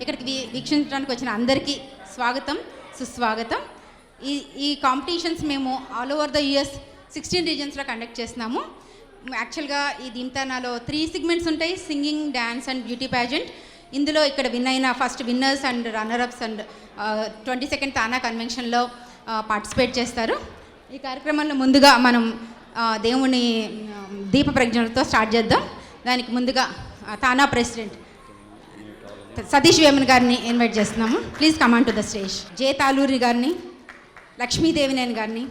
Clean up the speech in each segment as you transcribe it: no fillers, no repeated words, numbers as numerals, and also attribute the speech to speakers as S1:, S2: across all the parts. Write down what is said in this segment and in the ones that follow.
S1: ఇక్కడికి వీక్షించడానికి వచ్చిన అందరికీ స్వాగతం, సుస్వాగతం. ఈ కాంపిటీషన్స్ మేము ఆల్ ఓవర్ ద యూఎస్ 16 రీజన్స్లో కండక్ట్ చేస్తున్నాము. యాక్చువల్గా ఈ ధీమ్ తానాలో 3 సెగ్మెంట్స్ ఉంటాయి: singing, dance and beauty pageant. ఇందులో ఇక్కడ విన్ అయిన first winners and runner ups and 22nd TANA కన్వెన్షన్లో పార్టిసిపేట్ చేస్తారు. ఈ కార్యక్రమంలో ముందుగా మనం దేవుని దీప ప్రజ్ఞలతో స్టార్ట్ చేద్దాం. దానికి ముందుగా తానా ప్రెసిడెంట్ సతీష్ వేమన్ గారిని ఇన్వైట్ చేస్తున్నాము. Please come on to the stage. J Taluri గారిని, లక్ష్మీదేవినేని గారిని,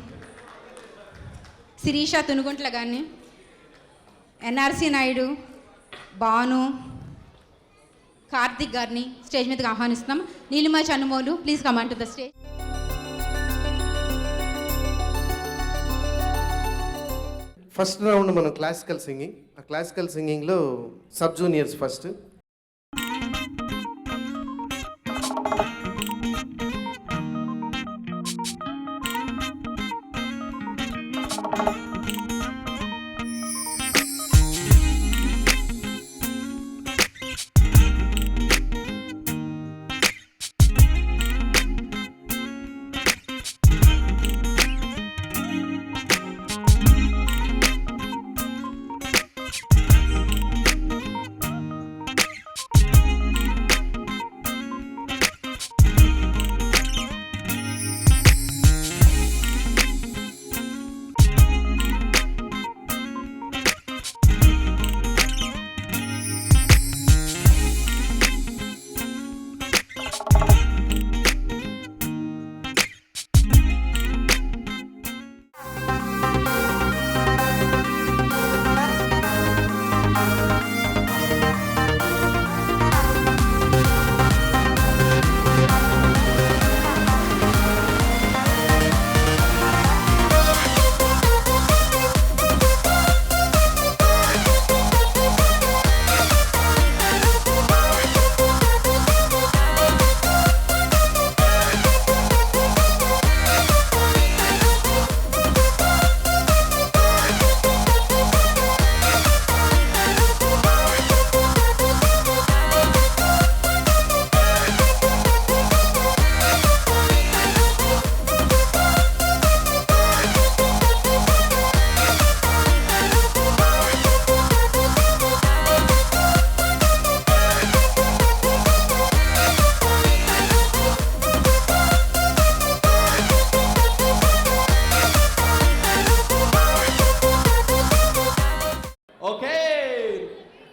S1: శిరీష తునుగుంట్ల గారిని, ఎన్ఆర్సి నాయుడు, భాను, కార్తిక్ గారిని స్టేజ్ మీదకి ఆహ్వానిస్తున్నాం. Neelima Chanumolu, please come on to the stage.
S2: First round మనం క్లాసికల్ సింగింగ్. ఆ క్లాసికల్ సింగింగ్లో sub juniors first.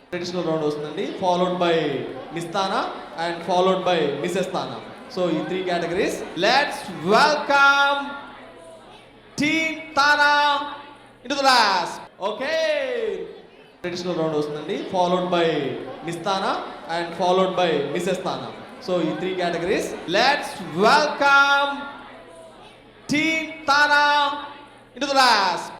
S3: Traditional round వస్తుందండి, followed by Miss TANA and followed by Mrs TANA. So ఈ 3 categories. Let's welcome team TANA into the last. Okay, traditional round వస్తుందండి, followed by Miss TANA and followed by Mrs TANA. So ఈ 3 categories. Let's welcome team TANA into the last.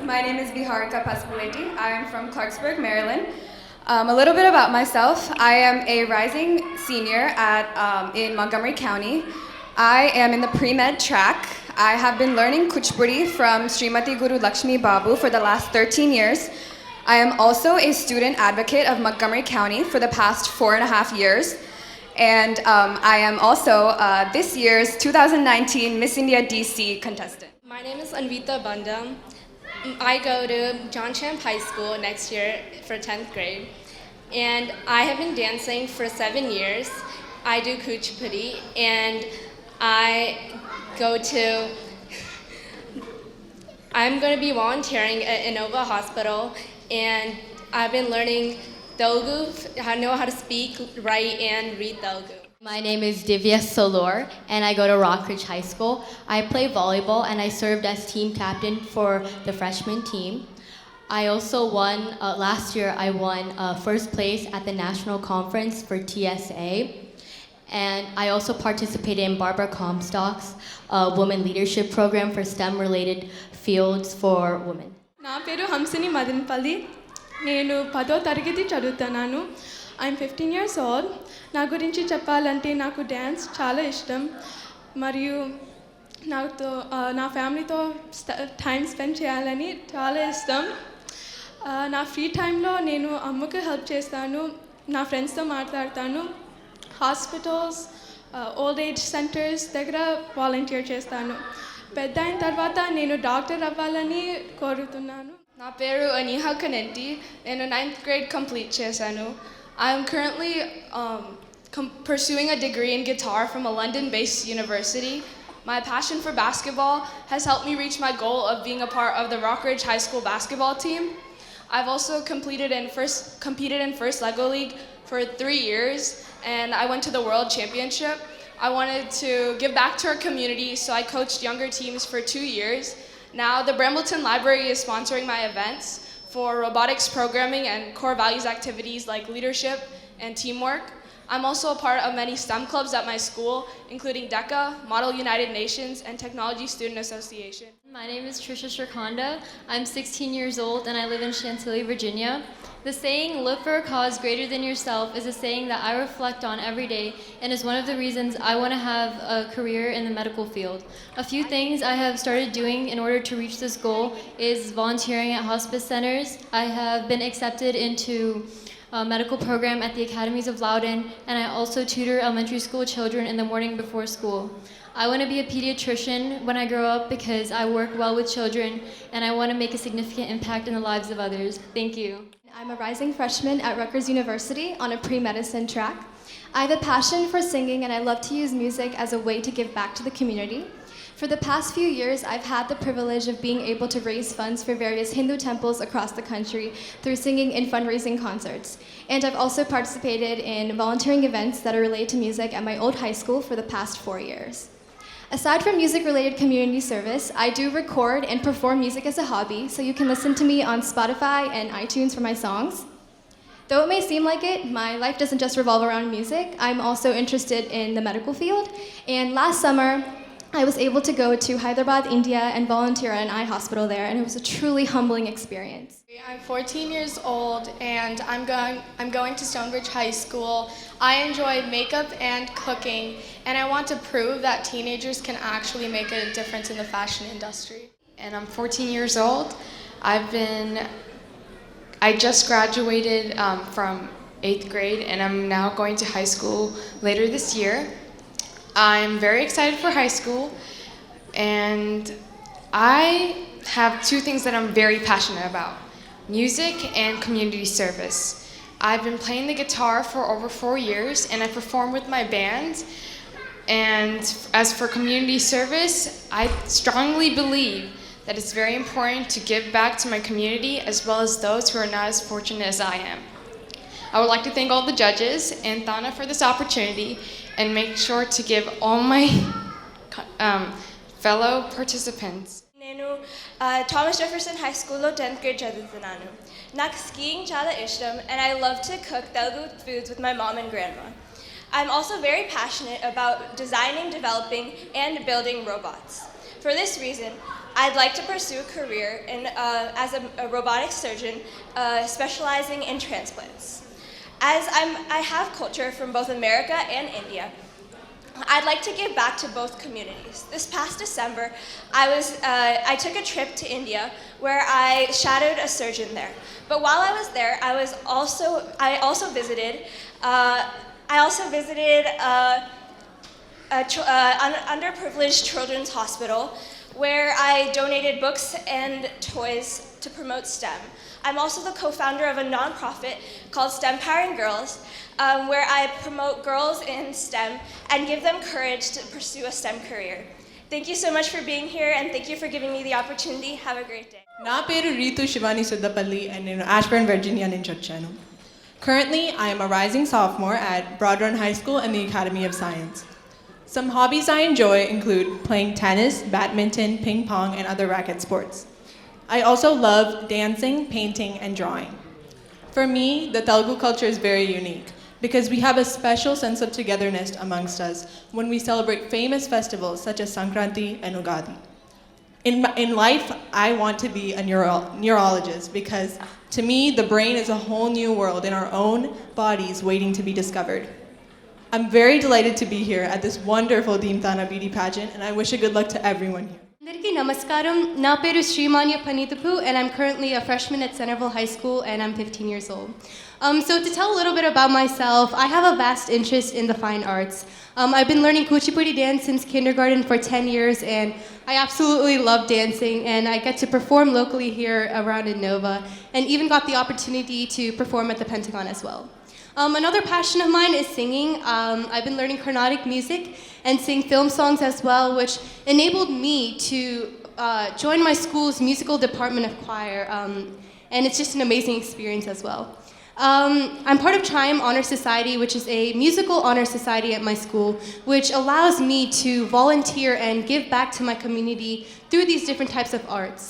S4: My name is Viharika Pasupuleti. I am from Clarksburg, Maryland. A little bit about myself. I am a rising senior in Montgomery County. I am in the pre-med track. I have been learning Kuchipudi from Srimati Guru Lakshmi Babu for the last 13 years. I am also a student advocate of Montgomery County for the past 4.5 years. And I am also this year's 2019 Miss India DC contestant.
S5: My name is Anvita Bandam. I go to John Champ High School next year for 10th grade. And I have been dancing for 7 years. I do Kuchipudi and I'm going to be volunteering at Innova Hospital, and I've been learning Telugu, I know how to speak, write, and read Telugu.
S6: My name is Divya Solor, and I go to Rockridge High School. I play volleyball, and I served as team captain for the freshman team. I also won, last year I won first place at the national conference for TSA. And I also participated in Barbara Comstock's women leadership program for STEM-related fields for women.
S7: నా పేరు హంసిని మదన్పల్లి. నేను 10వ తరగతి చదువుతున్నాను. I'm 15 years old. నా గురించి చెప్పాలంటే నాకు డ్యాన్స్ చాలా ఇష్టం, మరియు నా ఫ్యామిలీతో టైం స్పెండ్ చేయాలని చాలా ఇష్టం. నా ఫ్రీ టైంలో నేను అమ్మకు హెల్ప్ చేస్తాను, నా ఫ్రెండ్స్తో మాట్లాడతాను, హాస్పిటల్స్, ఓల్డ్ ఏజ్ సెంటర్స్ దగ్గర వాలంటీర్ చేస్తాను. పెద్ద అయిన తర్వాత నేను డాక్టర్ అవ్వాలని కోరుతున్నాను.
S5: నా పేరు Aniha Kanenti. నేను 9th grade complete చేశాను. I'm currently pursuing a degree in guitar from a London-based university. My passion for basketball has helped me reach my goal of being a part of the Rockridge High School basketball team. I've also competed in First Lego League for 3 years, and I went to the World Championship. I wanted to give back to our community, so I coached younger teams for 2 years. Now the Brambleton Library is sponsoring my events for robotics programming and core values activities like leadership and teamwork. I'm also a part of many STEM clubs at my school, including DECA, Model United Nations, and Technology Student Association.
S6: My name is Trisha Shrikhanda. I'm 16 years old and I live in Chantilly, Virginia. The saying, live for a cause greater than yourself, is a saying that I reflect on every day and is one of the reasons I want to have a career in the medical field. A few things I have started doing in order to reach this goal is volunteering at hospice centers. I have been accepted into a medical program at the Academies of Loudoun, and I also tutor elementary school children in the morning before school. I want to be a pediatrician when I grow up because I work well with children and I want to make a significant impact in the lives of others. Thank you.
S8: I'm a rising freshman at Rutgers University on a pre-medicine track. I have a passion for singing and I love to use music as a way to give back to the community. For the past few years, I've had the privilege of being able to raise funds for various Hindu temples across the country through singing and fundraising concerts. And I've also participated in volunteering events that are related to music at my old high school for the past 4 years. Aside from music-related community service, I do record and perform music as a hobby, so you can listen to me on Spotify and iTunes for my songs. Though it may seem like it, my life doesn't just revolve around music. I'm also interested in the medical field, and last summer, I was able to go to Hyderabad, India, and volunteer at an eye hospital there, and it was a truly humbling experience.
S5: I'm 14 years old and I'm going to Stonebridge High School. I enjoy makeup and cooking, and I want to prove that teenagers can actually make a difference in the fashion industry.
S9: And I'm 14 years old. I just graduated from 8th grade, and I'm now going to high school later this year. I'm very excited for high school, and I have 2 things that I'm very passionate about: music and community service. I've been playing the guitar for over 4 years, and I perform with my band. And as for community service, I strongly believe that it's very important to give back to my community as well as those who are not as fortunate as I am. I would like to thank all the judges and Thana for this opportunity, and make sure to give all my fellow participants.
S4: నేను Thomas Jefferson high స్కూల్లో 10th grade చదువుతున్నాను. నాకు skiing చాలా ఇష్టం, and I love to cook Telugu foods with my mom and grandma. I'm also very passionate about designing, developing, and building robots.
S10: For this reason, I'd like to pursue a career as a robotic surgeon specializing in transplants. As I have culture from both America and India, I'd like to give back to both communities. This past December, I took a trip to India where I shadowed a surgeon there. But while I was there, I also visited underprivileged children's hospital where I donated books and toys to promote STEM. I'm also the co-founder of a nonprofit called STEM Powering Girls, where I promote girls in STEM and give them courage to pursue a STEM career. Thank you so much for being here, and thank you for giving me the opportunity. Have a great day.
S11: నా పేరు Ritu Shivani Suddapalli and నేను ఆష్బర్న్ Virginia నుంచి వచ్చాను. Currently, I am a rising sophomore at Broad Run High School and the Academy of Science. Some hobbies I enjoy include playing tennis, badminton, ping pong, and other racket sports. I also love dancing, painting, and drawing. For me, the Telugu culture is very unique because we have a special sense of togetherness amongst us when we celebrate famous festivals such as Sankranti and Ugadi. In life, I want to be a neurologist because to me, the brain is a whole new world in our own bodies waiting to be discovered. I'm very delighted to be here at this wonderful Dhim TANA beauty pageant, and I wish a good luck to everyone here.
S12: Andariki namaskaram. Na peru Srimanya Panithapu, and I'm currently a freshman at Centerville High School, and I'm 15 years old. So to tell a little bit about myself, I have a vast interest in the fine arts. I've been learning Kuchipudi dance since kindergarten for 10 years, and I absolutely love dancing, and I get to perform locally here around in Nova, and even got the opportunity to perform at the Pentagon as well. Another passion of mine is singing. I've been learning Carnatic music and sing film songs as well, which enabled me to join my school's musical department of choir, and it's just an amazing experience as well. I'm part of Triumph Honor Society, which is a musical honor society at my school, which allows me to volunteer and give back to my community through these different types of arts.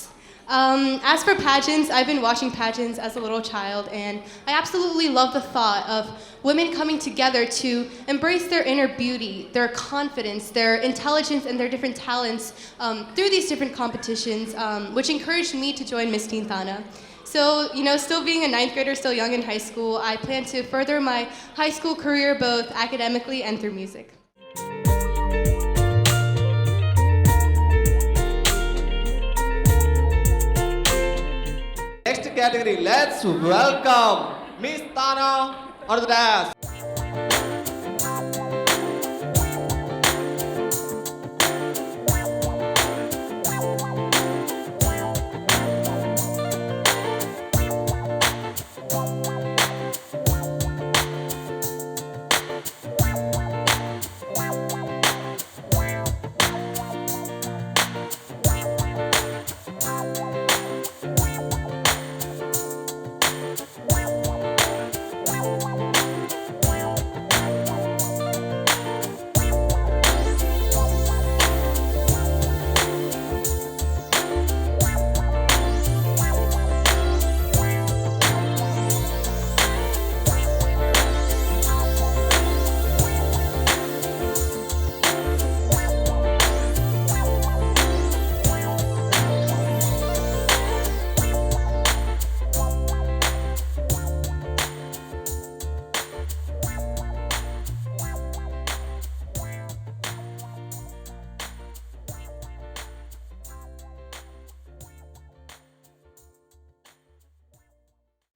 S12: As for pageants, I've been watching pageants as a little child, and I absolutely love the thought of women coming together to embrace their inner beauty, their confidence, their intelligence, and their different talents through these different competitions, which encouraged me to join Miss Dhim TANA. So, still being a 9th grader, still young in high school, I plan to further my high school career both academically and through music.
S3: Next category, let's welcome Miss Tana on the dais.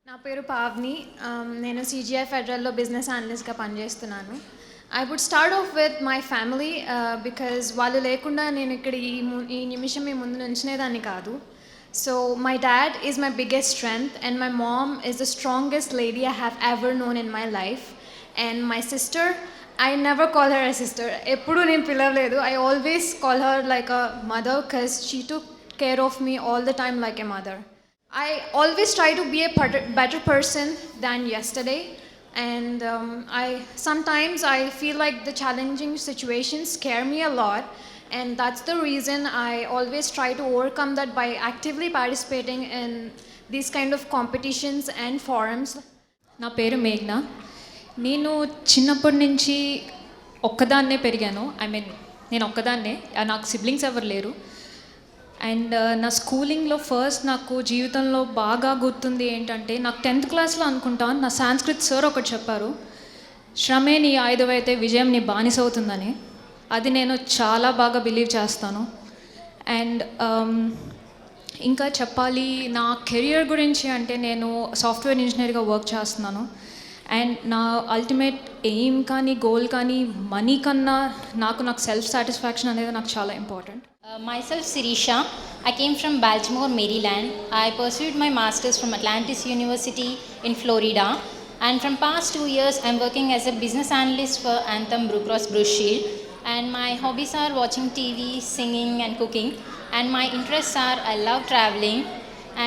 S13: నా పేరు పావ్ని. నేను CGI ఫెడరల్లో business అనలిస్ట్గా పనిచేస్తున్నాను. I would start off with my family because వాళ్ళు లేకుండా నేను ఇక్కడ ఈ నిమిషం మీ ముందు నుంచునేదాన్ని కాదు. So my dad is my biggest strength and my mom is the strongest lady I have ever known in my life. And my sister, I never call her a sister. ఎప్పుడు నేను పిలవలేదు. I always call her like a mother because she took care of me all the time like a mother. I always try to be a better person than yesterday, and sometimes I feel like the challenging situations scare me a lot, and that's the reason I always try to overcome that by actively participating in these kind of competitions and forums.
S14: నా పేరు మేఘ్నా. నేను చిన్నప్పటి నుంచి ఒక్కదాన్నే పెరిగాను. నేను ఒక్కదాన్నే, నాకు సిబ్లింగ్స్ ఎవరు లేరు. అండ్ నా స్కూలింగ్లో ఫస్ట్ నాకు జీవితంలో బాగా గుర్తుంది ఏంటంటే, నాకు 10th క్లాస్లో అనుకుంటాను నా సాంస్క్రిట్ సార్ ఒకటి చెప్పారు, శ్రమే నీ ఆయుధమైతే విజయం నీ బానిస అవుతుందని. అది నేను చాలా బాగా బిలీవ్ చేస్తాను. అండ్ ఇంకా చెప్పాలి నా కెరియర్ గురించి అంటే, నేను సాఫ్ట్వేర్ ఇంజనీర్గా వర్క్ చేస్తున్నాను. అండ్ నా అల్టిమేట్ ఎయిమ్ కానీ గోల్ కానీ మనీ కన్నా నాకు సెల్ఫ్ సాటిస్ఫాక్షన్ అనేది నాకు చాలా important.
S15: Myself Sirisha. I came from Baltimore, Maryland. I pursued my master's from Atlantis University in Florida. And from past 2 years, I'm working as a business analyst for Anthem Blue Cross Blue Shield. And my hobbies are watching TV, singing and cooking. And my interests are, I love traveling.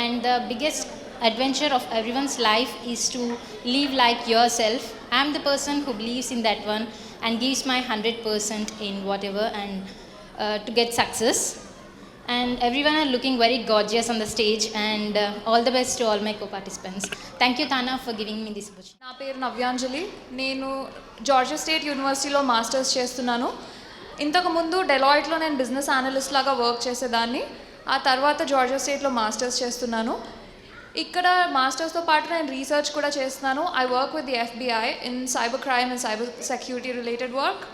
S15: And the biggest adventure of everyone's life is to live like yourself. I'm the person who believes in that one and gives my 100% in whatever and to get success. And everyone are looking very gorgeous on the stage, and all the best to all my co-participants. Thank you, Tana, for giving me this opportunity.
S9: నా పేరు నవ్యాంజలి. నేను Georgia state యూనివర్సిటీలో masters చేస్తున్నాను. ఇంతకుముందు డెలాయిట్లో నేను business analyst లాగా work చేసేదాన్ని. ఆ తర్వాత జార్జియా స్టేట్లో మాస్టర్స్ చేస్తున్నాను. ఇక్కడ మాస్టర్స్తో పాటు నేను రీసెర్చ్ కూడా చేస్తున్నాను. I work with the FBI in cyber crime and cyber security related work.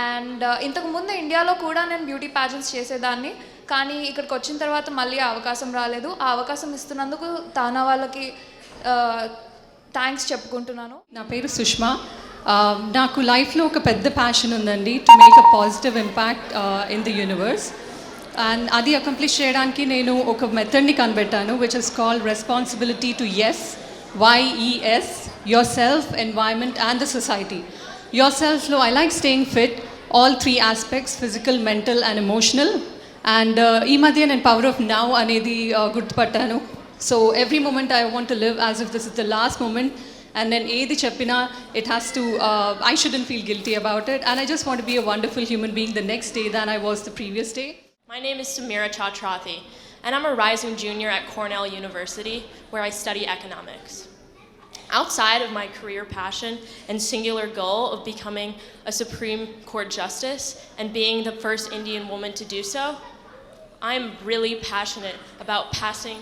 S9: And ఇంతకుముందు ఇండియాలో కూడా నేను బ్యూటీ ప్యాజెంట్స్ చేసేదాన్ని, కానీ ఇక్కడికి వచ్చిన తర్వాత మళ్ళీ అవకాశం రాలేదు. ఆ అవకాశం ఇస్తున్నందుకు తానా వాళ్ళకి థ్యాంక్స్ చెప్పుకుంటున్నాను.
S16: నా పేరు సుష్మా. నాకు లైఫ్లో ఒక పెద్ద ప్యాషన్ ఉందండి, to make a positive impact in the universe. And అది అకంప్లిష్ చేయడానికి నేను ఒక మెథడ్ని కనిపెట్టాను, which is called responsibility to YES, yourself, environment and the society. Yourself-lo, I like staying fit, all 3 aspects, physical, mental and emotional. And ee madhya nen power of now anedi gurtupattanu. So every moment I want to live as if this is the last moment, and then edi cheppina it has to I shouldn't feel guilty about it, and I just want to be a wonderful human being the next day than I was the previous day.
S17: My name is Samira Chatrathi, and I'm a rising junior at Cornell University, where I study economics. Outside of my career passion and singular goal of becoming a Supreme Court Justice and being the first Indian woman to do so, I'm really passionate about passing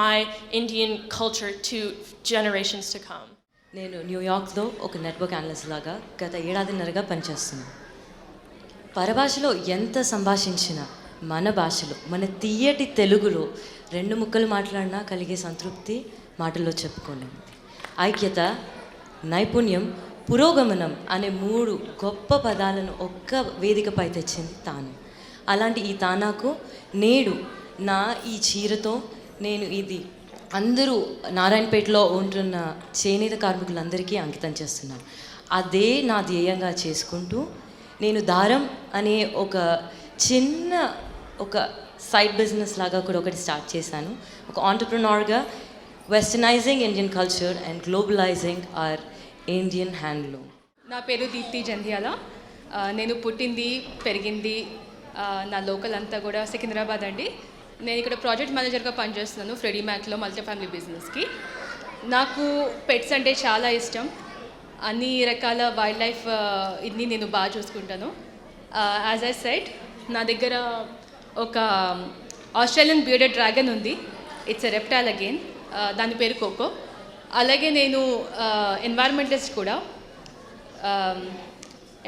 S17: my Indian culture to generations to come.
S18: నేను న్యూయార్క్లో ఒక network analyst లాగా గత 7.5 పనిచేస్తున్నాను. పరభాషలో ఎంత సంభాషించినా మన భాషలో, మన తీయటి తెలుగులో 2 ముక్కలు మాట్లాడినా కలిగే సంతృప్తి మాటల్లో చెప్పుకోలేము. ఐక్యత, నైపుణ్యం, పురోగమనం అనే 3 గొప్ప పదాలను ఒక్క వేదికపై తెచ్చింది తాను. అలాంటి ఈ తానాకు నేడు నా ఈ చీరతో నేను ఇది అందరూ నారాయణపేటలో ఉంటున్న చేనేత కార్మికులందరికీ అంకితం చేస్తున్నాను. అదే నా ధ్యేయంగా చేసుకుంటూ నేను దారం అనే ఒక చిన్న సైడ్ బిజినెస్ లాగా కూడా ఒకటి స్టార్ట్ చేశాను. ఒక ఆంటర్ప్రెన్యూర్గా westernising Indian culture and globalising our Indian handloom.
S19: నా పేరు దీప్తి జంధ్యాల. నేను పుట్టింది పెరిగింది నా లోకల్ అంతా కూడా సికింద్రాబాద్ అండి. నేను ఇక్కడ ప్రాజెక్ట్ మేనేజర్గా పనిచేస్తున్నాను ఫ్రెడీ మ్యాక్లో మల్టీ ఫ్యామిలీ బిజినెస్కి. నాకు పెట్స్ అంటే చాలా ఇష్టం. అన్ని రకాల వైల్డ్ లైఫ్ ఇన్ని నేను బాగా చూసుకుంటాను. యాజ్ ఐ సెడ్, నా దగ్గర ఒక ఆస్ట్రేలియన్ బియర్డెడ్ డ్రాగన్ ఉంది. It's a reptile again. దాని పేరు కోకో. అలాగే నేను ఎన్వైర్మెంటలిస్ట్ కూడా.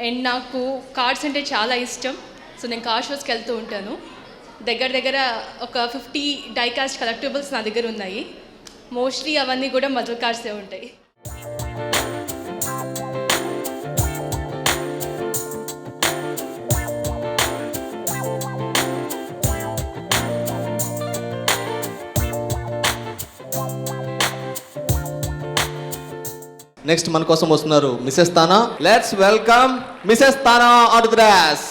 S19: అండ్ నాకు కార్డ్స్ అంటే చాలా ఇష్టం. సో నేను కార్ షోస్కి వెళ్తూ ఉంటాను. దగ్గర ఒక 50 డైకాస్ట్ కలెక్టిబుల్స్ నా దగ్గర ఉన్నాయి. మోస్ట్లీ అవన్నీ కూడా మదర్ కార్డ్సే ఉంటాయి.
S3: నెక్స్ట్ మన కోసం వస్తున్నారు Mrs TANA. Let's welcome Mrs TANA on the dress.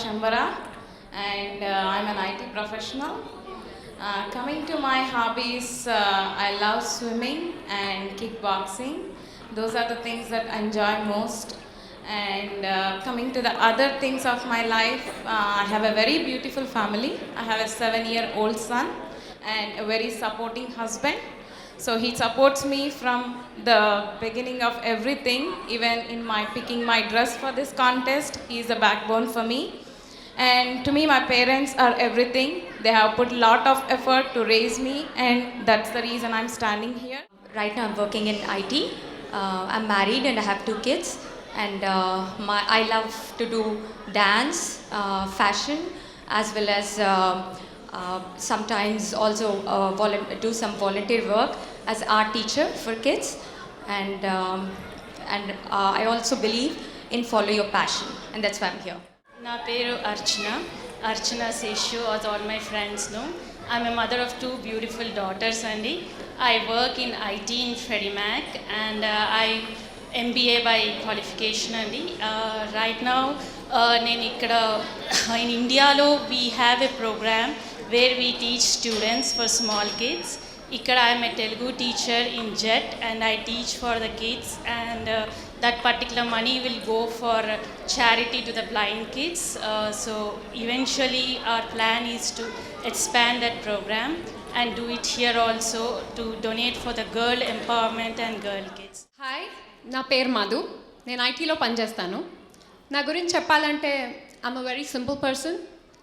S20: Shambara, and I'm an IT professional. Coming to my hobbies, I love swimming and kickboxing. Those are the things that I enjoy most. And coming to the other things of my life, I have a very beautiful family. I have a 7-year-old son and a very supporting husband. So he supports me from the beginning of everything, even in my picking my dress for this contest. He is the backbone for me. And to me, my parents are everything. They have put a lot of effort to raise me, and that's the reason I'm standing here.
S21: Right now I'm working in IT. I'm married and I have 2 kids. And I love to do dance, fashion, as well as sometimes also do some volunteer work as art teacher for kids. And I also believe in follow your passion, and that's why I'm here.
S22: నా పేరు అర్చన Seshu, as all my friends know. I'm a mother of 2 beautiful daughters అండి. I work in IT in Freddie Mac, and I MBA by qualification అండి. Right now నేను ఇక్కడ in ఇండియాలో we have a program where we teach students for small kids. Ikkada I am a Telugu teacher in JET, and I teach for the kids, and that particular money will go for charity to the blind kids. So eventually our plan is to expand that program and do it here also to donate for the girl empowerment and girl kids.
S23: Hi, నా పేరు మధు. నేను ఐటీలో పనిచేస్తాను. నా గురించి చెప్పాలంటే I'm a very simple person.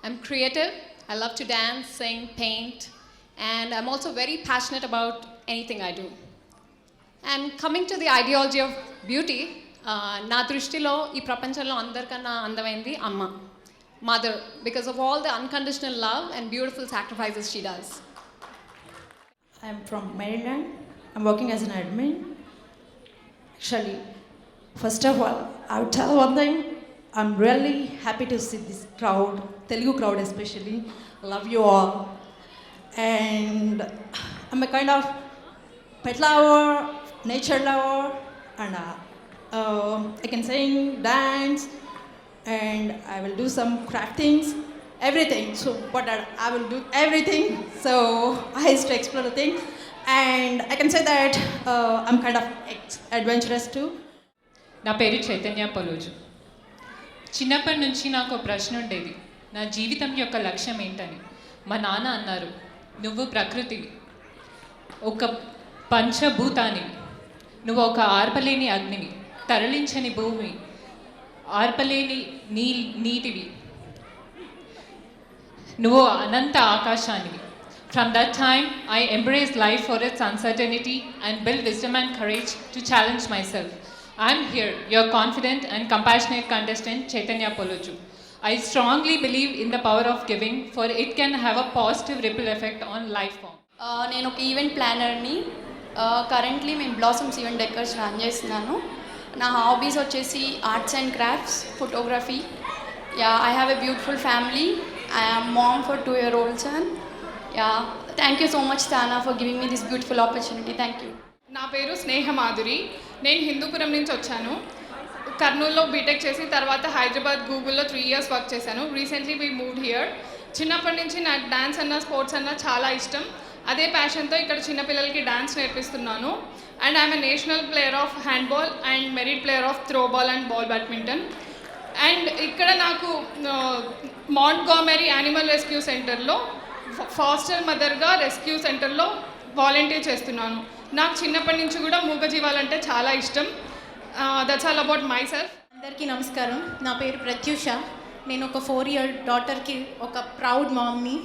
S23: I'm creative. I love to dance, sing, paint, and I'm also very passionate about anything I do. And coming to the ideology of beauty, నా దృష్టిలో ఈ ప్రపంచంలో అందరికన్నా అందమైంది అమ్మ, mother, because of all the unconditional love and beautiful sacrifices she does.
S24: I'm from Maryland. I'm working as an admin. Actually, first of all, I would tell one thing. I'm really happy to see this crowd, Telugu crowd especially. Love you all. And I'm a kind of pet lover, nature lover, and I can sing, dance, and I will do some craft things, everything. So, but I will do everything. So I used to explore the thing, and I can say that I'm kind of adventurous too.
S25: నా పేరు చైతన్య పొలోజు. చిన్నప్పటి నుంచి నాకు ప్రశ్న ఉండేది, నా జీవితం యొక్క లక్ష్యం ఏంటని. మా నాన్న అన్నారు, నువ్వు ప్రకృతివి, ఒక పంచభూతానివి, నువ్వు ఒక ఆర్పలేని అగ్నివి, తరలించని భూమి, ఆర్పలేని నీటివి, నువ్వు అనంత ఆకాశానివి. From that time, I embraced life for its uncertainty and built wisdom and courage to challenge myself. I'm here, your confident and compassionate contestant, Chaitanya Poloju. I strongly believe in the power of giving, for it can have a positive ripple effect on life form.
S26: నేను ఒక event ప్లానర్ని. Currently మేము Blossoms event decors run చేస్తున్నాను. నా hobbies వచ్చేసి arts and crafts, photography. I have a beautiful family. I am mom for 2-year-old son. Thank you so much TANA for giving me this beautiful opportunity. Thank you.
S27: నా పేరు స్నేహ మాధురి. నేను హిందూపురం నుంచి వచ్చాను. కర్నూలులో BTech చేసి తర్వాత హైదరాబాద్ గూగుల్లో 3 years వర్క్ చేశాను. Recently we moved here. చిన్నప్పటి నుంచి నాకు డ్యాన్స్ అన్న స్పోర్ట్స్ అన్న చాలా ఇష్టం. అదే ప్యాషన్తో ఇక్కడ చిన్నపిల్లలకి డ్యాన్స్ నేర్పిస్తున్నాను. And I'm a national player of handball and merit player of throwball and ball badminton. And ఇక్కడ నాకు మాంట్గామెరీ యానిమల్ రెస్క్యూ సెంటర్లో ఫాస్టర్ మదర్గా రెస్క్యూ సెంటర్లో వాలంటీర్ చేస్తున్నాను. నాకు చిన్నప్పటి నుంచి కూడా మూగజీవాలంటే చాలా ఇష్టం. That's all about myself.
S28: అందరికీ నమస్కారం. నా పేరు ప్రత్యూష. నేను ఒక 4-year డాటర్కి ఒక ప్రౌడ్ మామ్ని.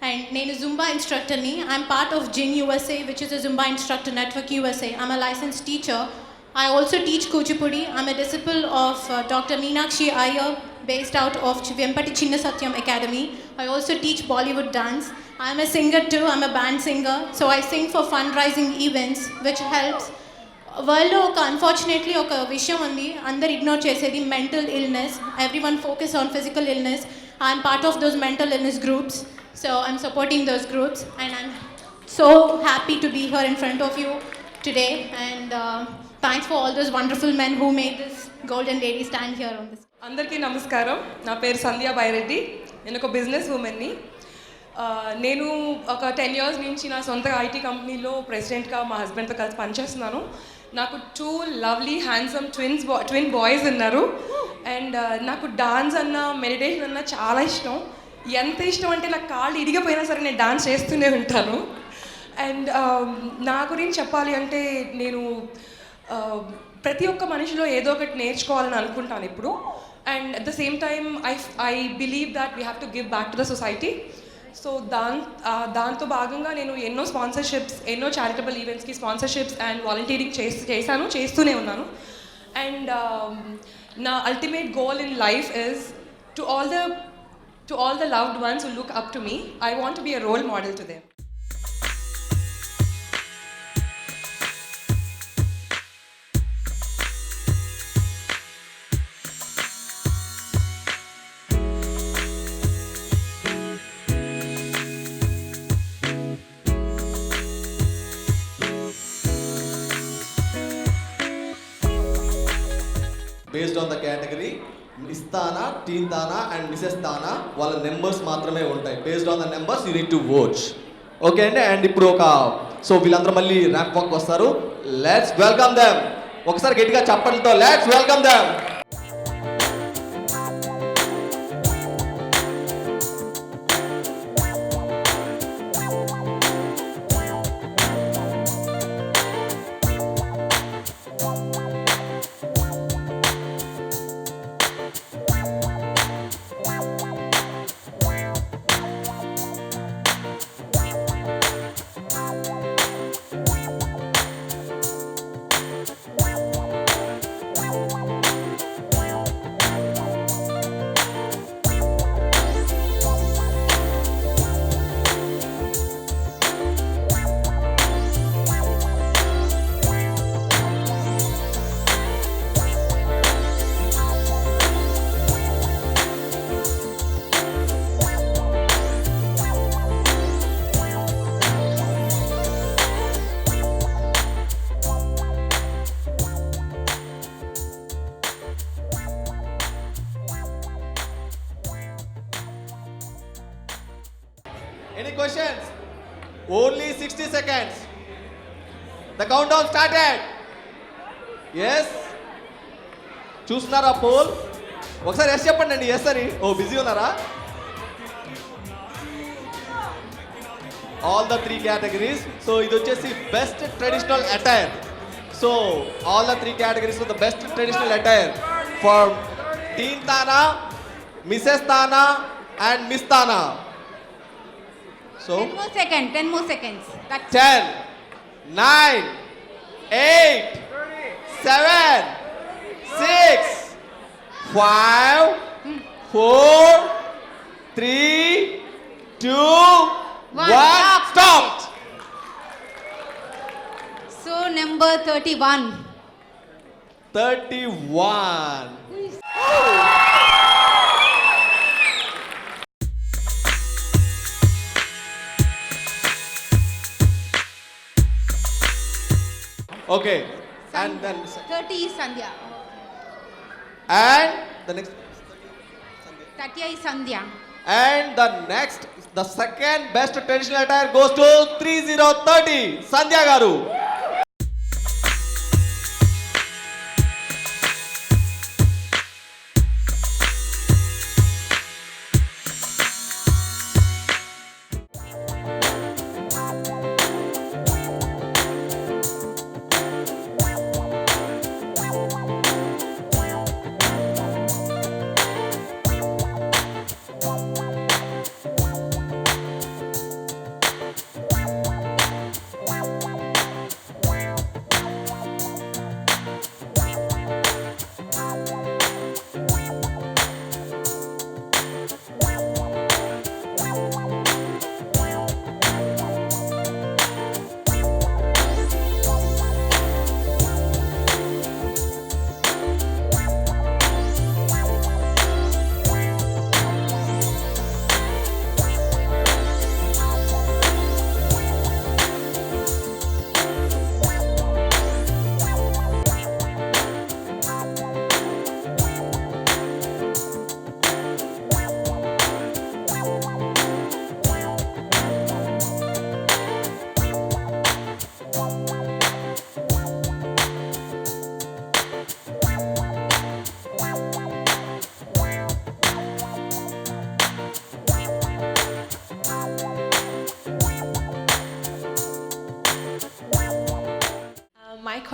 S28: అండ్ నేను జుంబా ఇన్స్ట్రక్టర్ని. I'm part of ZIN USA, which is a Zumba instructor network USA. I'm a licensed teacher. I also teach Kuchipudi. I'm a disciple of Dr. Meenakshi Iyer, based out of Vempati Chinna Satyam Academy. I also teach Bollywood dance. I'm a singer too. I'm a band singer. So I sing for fundraising events, which helps. World lo unfortunately oka vishayam undi, andaru ignore chesedi mental illness. Everyone focus on physical illness. I'm part of those mental illness groups. So I'm supporting those groups, and I'm so happy to be here in front of you today. And thanks for all those wonderful men who made this golden lady stand here on this.
S1: అందరికీ నమస్కారం. నా పేరు సంధ్యా బైరెడ్డి. నేను ఒక business ఉమెన్ని. నేను ఒక 10 years నుంచి నా సొంత ఐటీ కంపెనీలో ప్రెసిడెంట్గా మా హస్బెండ్తో కలిసి పనిచేస్తున్నాను. నాకు 2 లవ్లీ హ్యాండ్సమ్ ట్విన్ బాయ్స్ ఉన్నారు. అండ్ నాకు డాన్స్ అన్న మెడిటేషన్ అన్న చాలా ఇష్టం. ఎంత ఇష్టం అంటే నాకు కాళ్ళు ఇరిగిపోయినా సరే నేను డాన్స్ చేస్తూనే ఉంటాను. అండ్ నా గురించి చెప్పాలి అంటే నేను ప్రతి ఒక్క మనిషిలో ఏదో ఒకటి నేర్చుకోవాలని అనుకుంటాను ఇప్పుడు. And at the same time I believe that we have to give back to the society. So దాంతో భాగంగా నేను ఎన్నో స్పాన్సర్షిప్స్, ఎన్నో చారిటబుల్ ఈవెంట్స్కి స్పాన్సర్షిప్స్ అండ్ వాలంటీరింగ్ చేస్తూనే ఉన్నాను. అండ్ నా ultimate goal in life is to all the loved ones who look up to me, I want to be a role model to them.
S3: Based on the category Miss TANA, teen TANA and Mrs TANA వాళ్ళ numbers మాత్రమే ఉంటాయి. Based on the numbers you need to vote. Okay అండి. And ఇప్పుడు so వీళ్ళందరూ మళ్ళీ ramp walk వస్తారు. Let's welcome them. ఒకసారి గట్టిగా చప్పట్లతో let's welcome them. Any questions? Only 60 seconds. The countdown started. Yes? చూస్తున్నారా పోల్? ఒకసారి ఎస్ చెప్పండి అండి. ఎస్ అని. ఓ బిజీ ఉన్నారా? All the 3 categories. సో ఇది వచ్చేసి best traditional attire. So all the 3 categories for the best traditional attire for Teen Tana, Mrs. Tana and Miss Tana. So
S2: 10 more seconds.
S3: 10, 9, 8, 7, 6, 5, 4, 3, 2, 1. Stop.
S2: So number 31.
S3: 31. Okay. And then
S2: 30 is Sandhya.
S3: And the next
S2: 30 is Sandhya.
S3: and the second best traditional attire goes to 3030 Sandhya garu.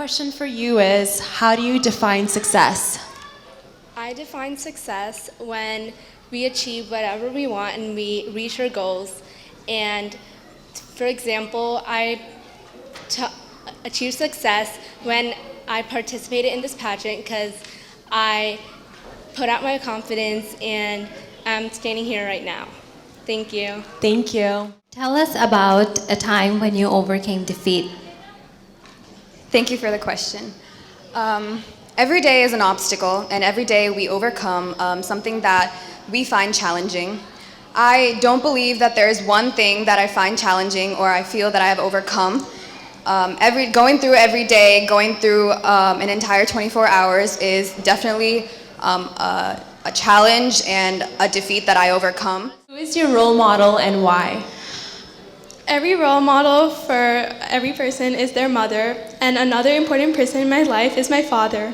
S4: question for you is, how do you define success?
S5: I define success when we achieve whatever we want and we reach our goals. And for example, I achieved success when I participated in this pageant because I put out my confidence and I'm standing here right now. Thank you.
S4: Thank you.
S6: Tell us about a time when you overcame defeat.
S7: Thank you for the question. Every day is an obstacle, and every day we overcome something that we find challenging. I don't believe that there is one thing that I find challenging or I feel that I have overcome. Going through every day, going through an entire 24 hours is definitely a challenge and a defeat that I overcome.
S4: Who is your role model and why?
S5: Every role model for every person is their mother, and another important person in my life is my father.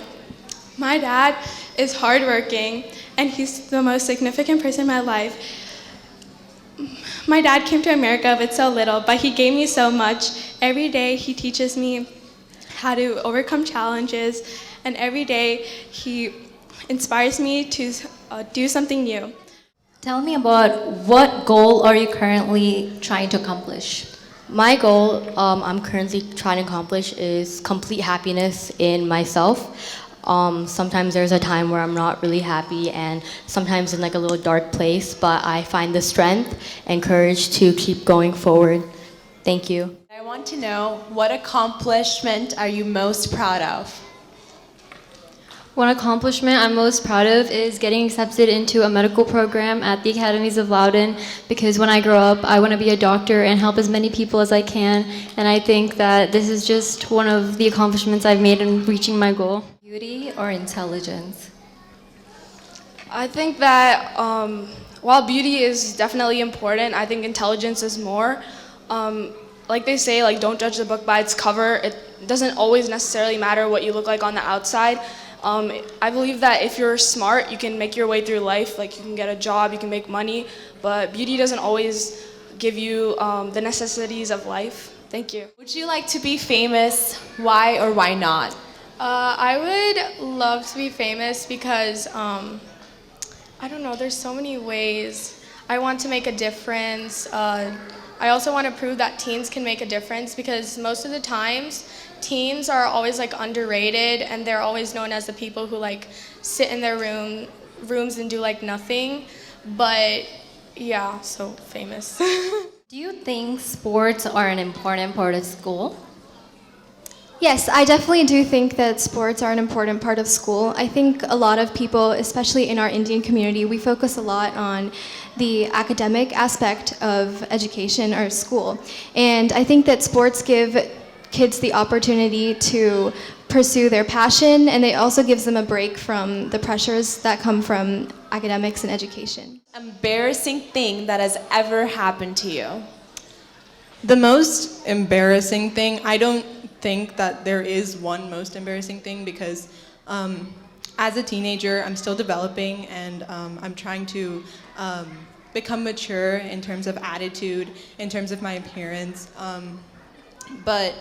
S5: My dad is hardworking, and he's the most significant person in my life. My dad came to America with so little, but he gave me so much. Every day he teaches me how to overcome challenges, and every day he inspires me to do something new.
S6: Tell me about what goal are you currently trying to accomplish?
S8: My goal I'm currently trying to accomplish is complete happiness in myself. Sometimes there's a time where I'm not really happy and sometimes in like a little dark place, but I find the strength and courage to keep going forward. Thank you.
S4: I want to know, what accomplishment are you most proud of?
S13: One accomplishment I'm most proud of is getting accepted into a medical program at the Academies of Loudon, because when I grow up, I want to be a doctor and help as many people as I can, and I think that this is just one of the accomplishments I've made in reaching my goal.
S6: Beauty or intelligence?
S10: I think that while beauty is definitely important, I think intelligence is more. Like they say, like, don't judge the book by its cover. It doesn't always necessarily matter what you look like on the outside. I believe that if you're smart, you can make your way through life. Like, you can get a job, you can make money, but beauty doesn't always give you the necessities of life. Thank you.
S4: Would you like to be famous? Why or why not?
S10: I would love to be famous because, I don't know, there's so many ways. I want to make a difference. I also want to prove that teens can make a difference, because most of the times, teens are always like underrated, and they're always known as the people who like sit in their rooms and do like nothing. But yeah, so famous.
S6: Do you think sports are an important part of school?
S11: Yes, I definitely do think that sports are an important part of school. I think a lot of people, especially in our Indian community, we focus a lot on the academic aspect of education or school. And I think that sports give kids the opportunity to pursue their passion, and it also gives them a break from the pressures that come from academics and education.
S4: Embarrassing thing that has ever happened to you?
S12: The most embarrassing thing, I don't think that there is one most embarrassing thing, because as a teenager, I'm still developing, and I'm trying to become mature in terms of attitude, in terms of my appearance. But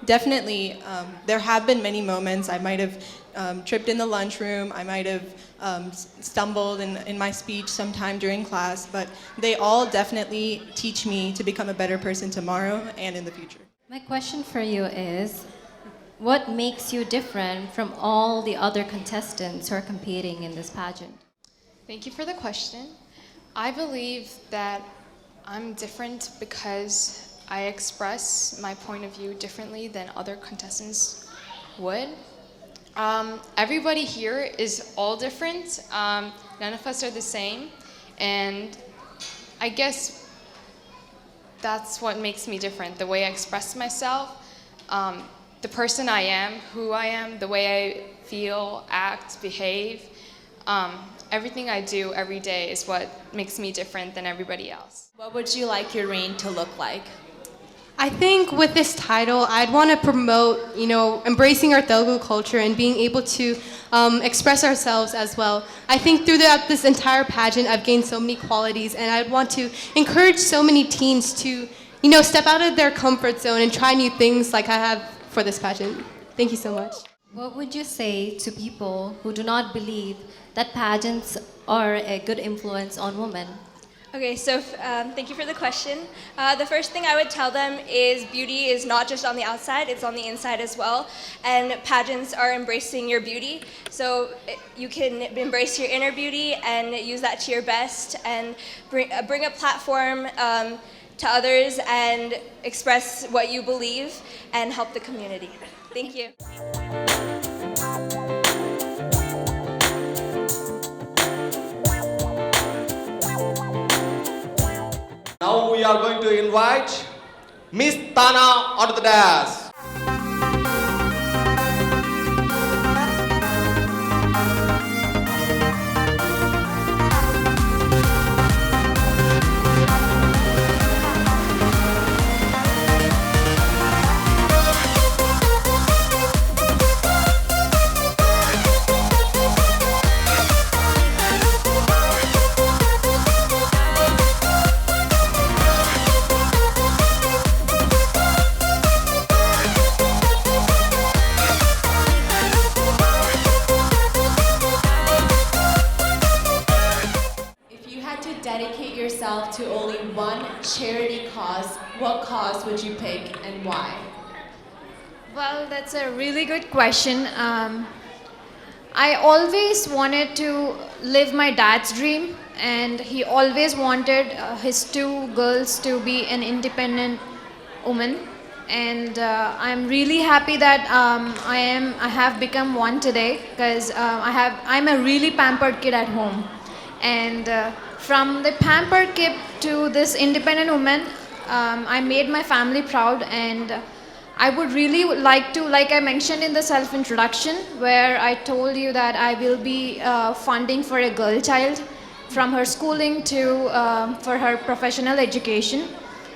S12: definitely, there have been many moments. I might have tripped in the lunchroom. I might have stumbled in my speech sometime during class, but they all definitely teach me to become a better person tomorrow and in the future.
S6: My question for you is, what makes you different from all the other contestants who are competing in this pageant?
S9: Thank you for the question. I believe that I'm different because I express my point of view differently than other contestants would. Everybody here is all different. None of us are the same. And I guess that's what makes me different, the way I express myself, the person I am, who I am, the way I feel, act, behave. Everything I do every day is what makes me different than everybody else.
S4: What would you like your reign to look like?
S29: I think with this title, I'd want to promote, embracing our Telugu culture and being able to express ourselves as well. I think throughout this entire pageant, I've gained so many qualities, and I'd want to encourage so many teens to, step out of their comfort zone and try new things like I have for this pageant. Thank you so much.
S6: What would you say to people who do not believe that pageants are a good influence on women?
S14: Okay, so thank you for the question. The first thing I would tell them is beauty is not just on the outside, it's on the inside as well. And pageants are embracing your beauty. So you can embrace your inner beauty and use that to your best and bring a platform to others and express what you believe and help the community. Thank you.
S3: Now we are going to invite Miss Tana onto the dais.
S4: Dedicate yourself to only one charity cause, what cause would you pick and why?
S13: Well, that's a really good question. I always wanted to live my dad's dream, and he always wanted his two girls to be an independent woman. And I'm really happy that I have become one today, because I'm a really pampered kid at home. And from the pampered kid to this independent woman, I made my family proud, and I would really like to, like I mentioned in the self-introduction, where I told you that I will be funding for a girl child from her schooling to for her professional education.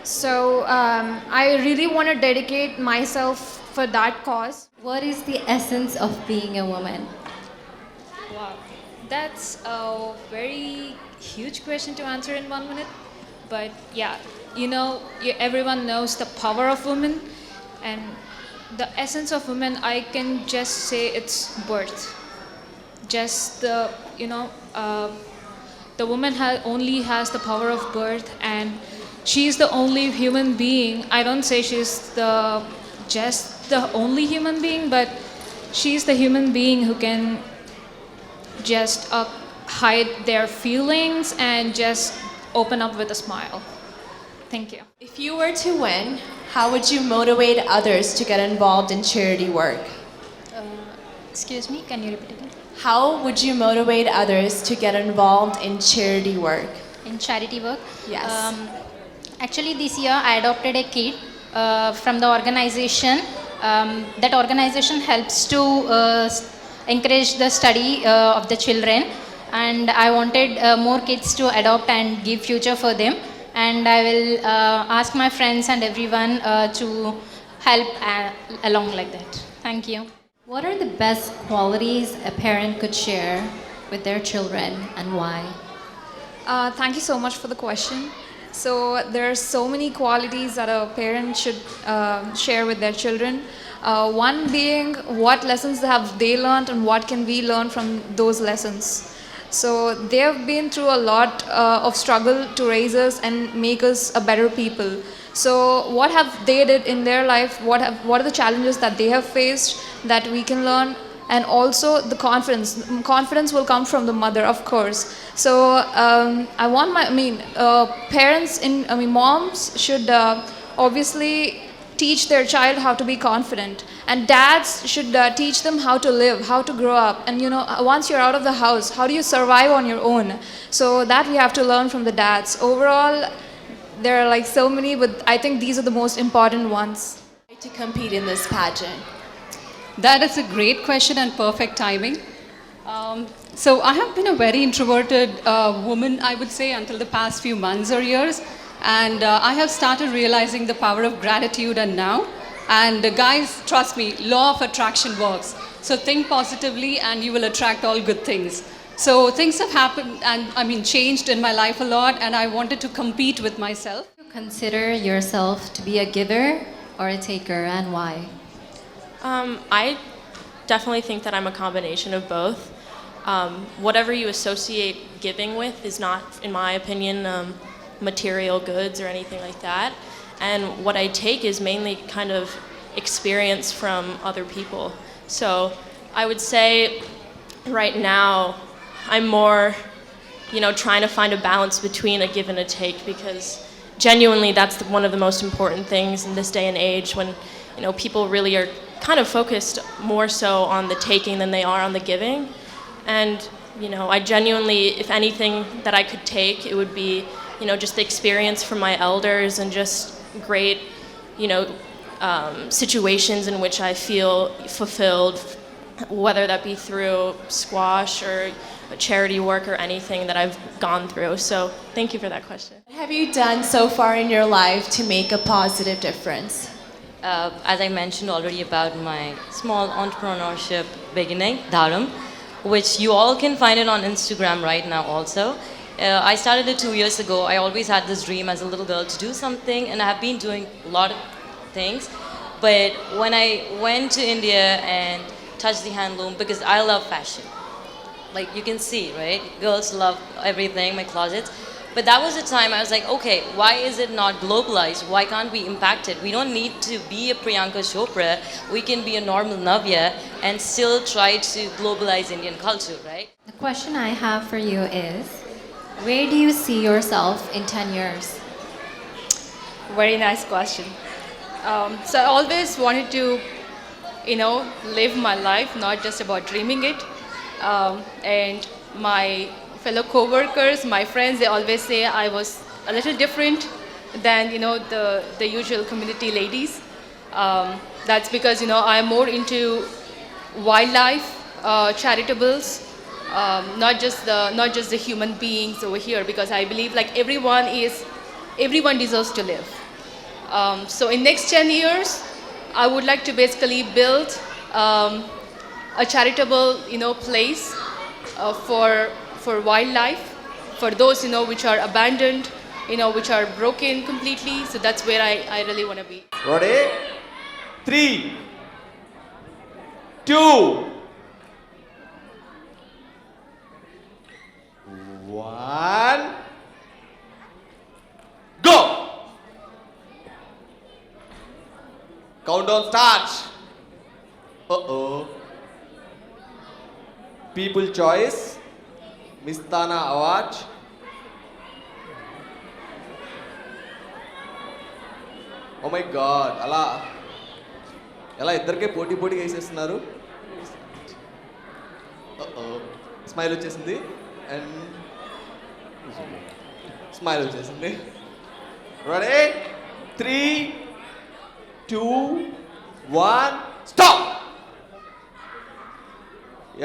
S13: So I really want to dedicate myself for that cause.
S6: What is the essence of being a woman?
S15: Wow, that's a very huge question to answer in 1 minute. But yeah, everyone knows the power of women, and the essence of women, I can just say it's birth. Just the woman only has the power of birth, and she's the only human being. I don't say she's just the only human being, but she's the human being who can just hide their feelings and just open up with a smile. Thank you.
S4: If you were to win, how would you motivate others to get involved in charity work?
S15: Excuse me, can you repeat again?
S4: How would you motivate others to get involved in charity work?
S16: In charity work?
S4: Yes.
S16: Actually, this year I adopted a kid from the organization. That organization helps to encourage the study of the children, and I wanted more kids to adopt and give future for them, and I will ask my friends and everyone to help along like that. Thank you.
S6: What are the best qualities a parent could share with their children, and why?
S27: Thank you so much for the question. So there are so many qualities that a parent should share with their children. One being, what lessons have they learned and what can we learn from those lessons. So they have been through a lot of struggle to raise us and make us a better people. So what have they did in their life? What are the challenges that they have faced that we can learn? And also the confidence. Confidence will come from the mother, of course. So I want moms should obviously teach their child how to be confident, and dads should teach them how to live, how to grow up, and once you're out of the house, how do you survive on your own? So that we have to learn from the dads. Overall, there are like so many, but I think these are the most important ones.
S4: To compete in this pageant?
S17: That is a great question and perfect timing. So I have been a very introverted woman, I would say, until the past few months or years. And I have started realizing the power of gratitude and now. And guys, trust me, law of attraction works. So think positively and you will attract all good things. So things have happened and changed in my life a lot, and I wanted to compete with myself.
S6: Do you consider yourself to be a giver or a taker, and why?
S18: I definitely think that I'm a combination of both. Whatever you associate giving with is not, in my opinion, material goods or anything like that. And what I take is mainly kind of experience from other people. So I would say right now I'm more, trying to find a balance between a give and a take, because genuinely that's one of the most important things in this day and age when, people really are kind of focused more so on the taking than they are on the giving. And, I genuinely, if anything that I could take, it would be, just the experience from my elders and just great, situations in which I feel fulfilled, whether that be through squash or charity work or anything that I've gone through. So thank you for that question.
S4: What have you done so far in your life to make a positive difference?
S19: As I mentioned already about my small entrepreneurship beginning, Dharam, which you all can find it on Instagram right now also. I started it 2 years ago. I always had this dream as a little girl to do something, and I have been doing a lot of things. But when I went to India and touched the handloom, because I love fashion, like you can see, right? Girls love everything, my closets. But that was the time I was like, okay, why is it not globalized? Why can't we impact it? We don't need to be a Priyanka Chopra. We can be a normal Navya and still try to globalize Indian culture, right?
S6: The question I have for you is, where do you see yourself in 10 years?
S20: Very nice question. So I always wanted to, live my life, not just about dreaming it. And my fellow co-workers, my friends, they always say I was a little different than, the usual community ladies. That's because, I'm more into wildlife, charitables, not just the human beings over here, because I believe like everyone deserves to live. So in next 10 years, I would like to basically build a charitable, place for wildlife, for those, which are abandoned, which are broken completely. So that's where I really want to be.
S3: Ready? 3, 2, 1, go! Countdown starts. Uh-oh. People choice. Miss Tana award. Oh my god, ఎలా ఇద్దరికే పోటీ వేసేస్తున్నారు. Smile వచ్చేసింది and smile వచ్చేసింది. Ready 3, 2, 1 stop.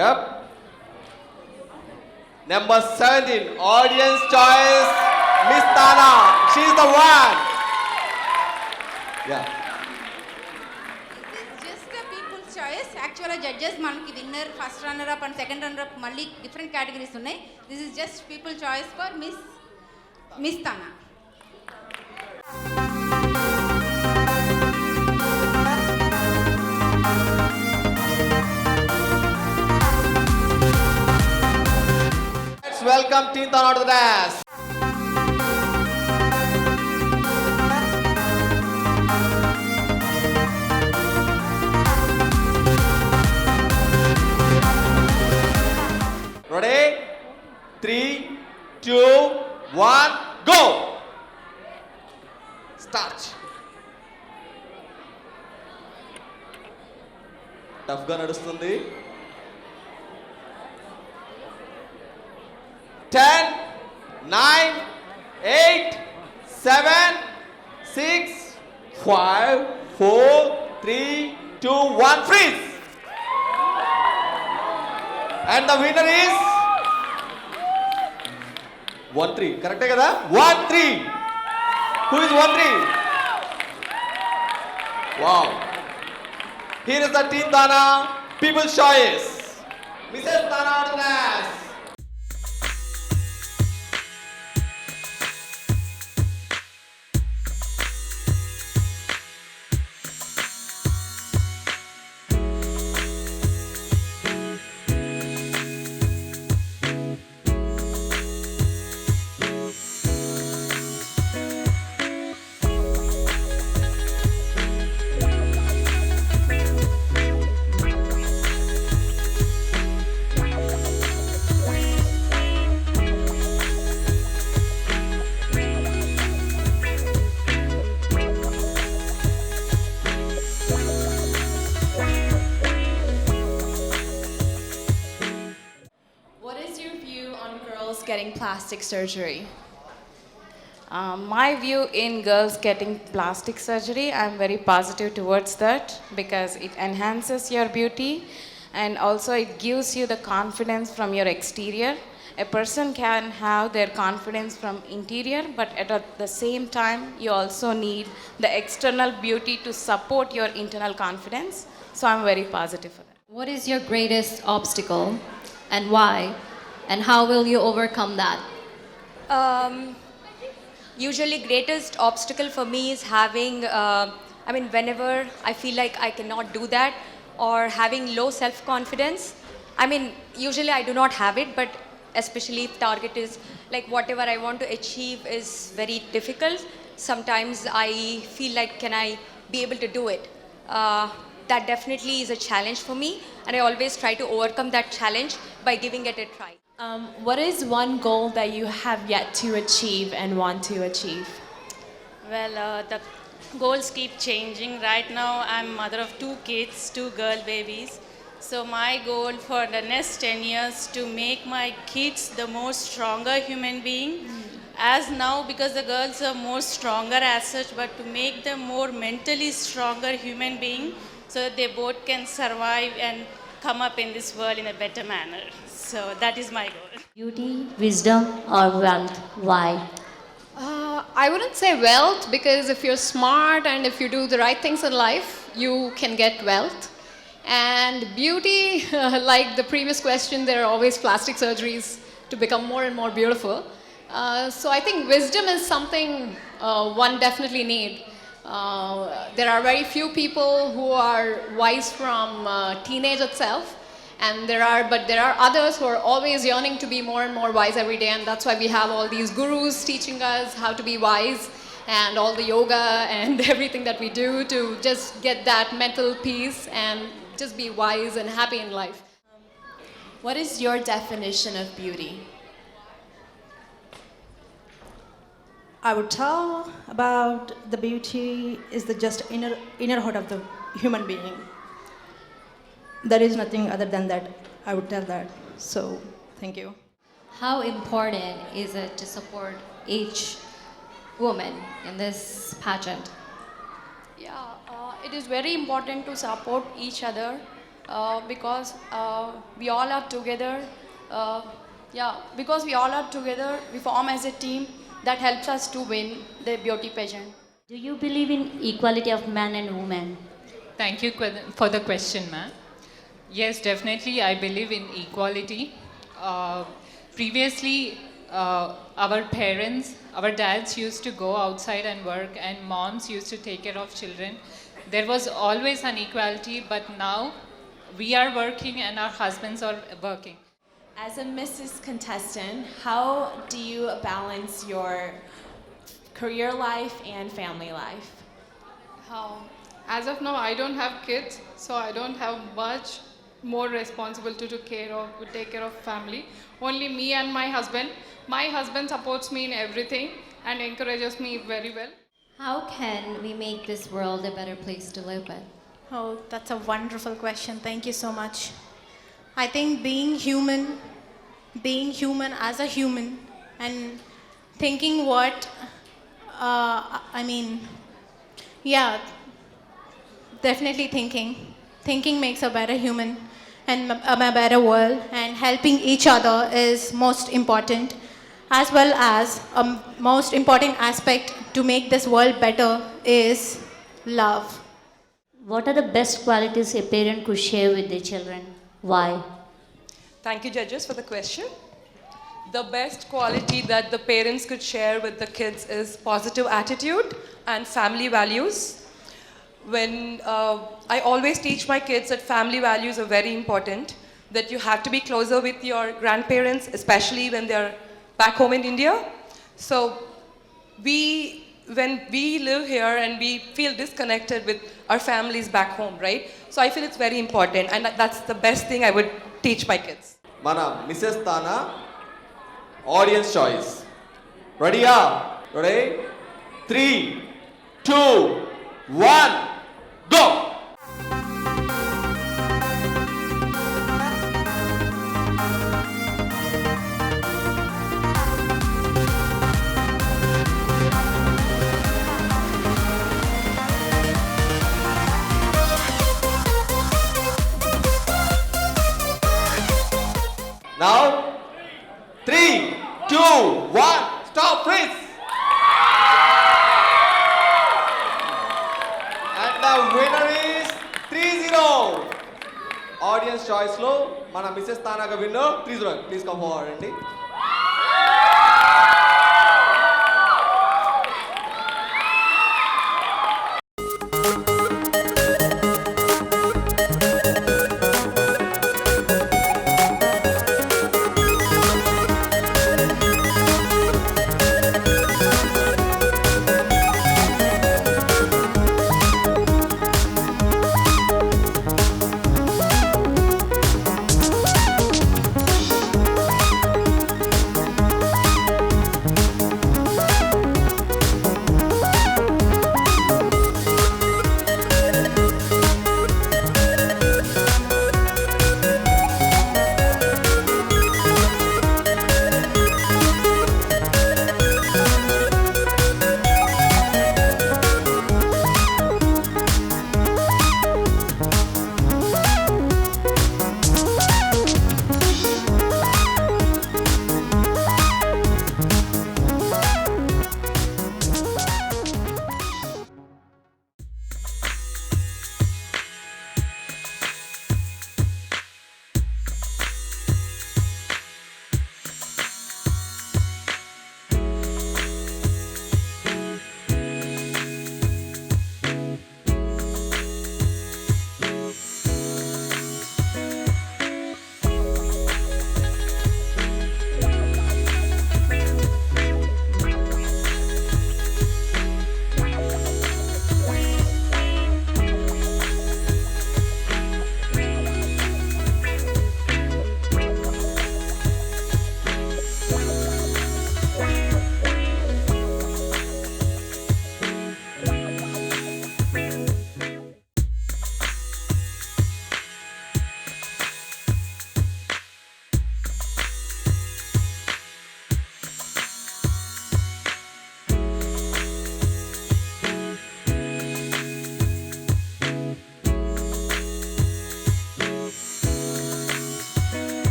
S3: Yep. Number 17, audience choice, Miss Tana. She's the one. Yeah.
S2: Just a people's choice. Actually, judges manaki winner, first runner up and second runner up malli different categories unnai. This is just people choice for Miss Tana.
S3: Let's welcome Team Tana to the dance. Ready? 3, 2, 1, go! Start. Tough గా నడుస్తుంది. 10, 9, 8, 7, 6, 5, 4, 3, 2, 1, freeze! And the winner is 1-3. Correct kada? 1-3. Who is 1-3? Wow. Here is the Team Tana People's Choice. Mrs. Tana to the dance.
S4: in plastic surgery?
S1: My view in girls getting plastic surgery, I'm very positive towards that because it enhances your beauty and also it gives you the confidence from your exterior. A person can have their confidence from interior, but at the same time, you also need the external beauty to support your internal confidence. So I'm very positive for that.
S6: What is your greatest obstacle and why? And how will you overcome that?
S7: Usually greatest obstacle for me is having, whenever I feel like I cannot do that or having low self-confidence. Usually I do not have it, but especially if target is like whatever I want to achieve is very difficult. Sometimes I feel like, can I be able to do it? That definitely is a challenge for me, and I always try to overcome that challenge by giving it a try.
S4: What is one goal that you have yet to achieve and want to achieve?
S21: Well, the goals keep changing. Right now, I'm mother of 2 kids, 2 girl babies. So my goal for the next 10 years to make my kids the more stronger human being. As now, because the girls are more stronger as such, but to make them more mentally stronger human being so that they both can survive and come up in this world in a better manner. So that is my goal.
S22: Beauty, wisdom, or wealth? Why?
S23: I wouldn't say wealth, because if you're smart and if you do the right things in life, you can get wealth. And beauty, like the previous question, there are always plastic surgeries to become more and more beautiful. So I think wisdom is something one definitely need. There are very few people who are wise from teenage itself, and there are others who are always yearning to be more and more wise every day, and that's why we have all these gurus teaching us how to be wise, and all the yoga and everything that we do to just get that mental peace and just be wise and happy in life.
S4: What is your definition of beauty?
S24: I would tell about the beauty is the just inner heart of the human being. There is nothing other than that. I would tell that. So, thank you.
S6: How important is it to support each woman in this pageant?
S25: Yeah, it is very important to support each other because we all are together. Because we all are together, we form as a team that helps us to win the beauty pageant.
S22: Do you believe in equality of man and woman?
S15: Thank you for the question, ma'am. Yes, definitely, I believe in equality. Previously, our parents, our dads used to go outside and work, and moms used to take care of children. There was always an equality, but now we are working and our husbands are working.
S4: As a Mrs. Contestant, how do you balance your career life and family life?
S27: As of now, I don't have kids, so I don't have much more responsibility to take care of family. Only me and my husband. My husband supports me in everything and encourages me very well.
S6: How can we make this world a better place to live in?
S24: Oh, that's a wonderful question. Thank you so much. I think being human as a human, and thinking definitely thinking. Thinking makes a better human and a better world, and helping each other is most important, as well as a most important aspect to make this world better is love.
S22: What are the best qualities a parent could share with their children? Why?
S26: Thank you, judges, for the question. The best quality that the parents could share with the kids is positive attitude and family values. When I always teach my kids that family values are very important, that you have to be closer with your grandparents, especially when they're back home in India. So when we live here and we feel disconnected with our families back home, right? So I feel it's very important, and that's the best thing I would teach my kids.
S3: Mana Mrs. Tana, audience choice. Ready? Ready? 3, 2, 1, go! చాయిస్లో మన Mrs తానాగా winner please come forward అండి.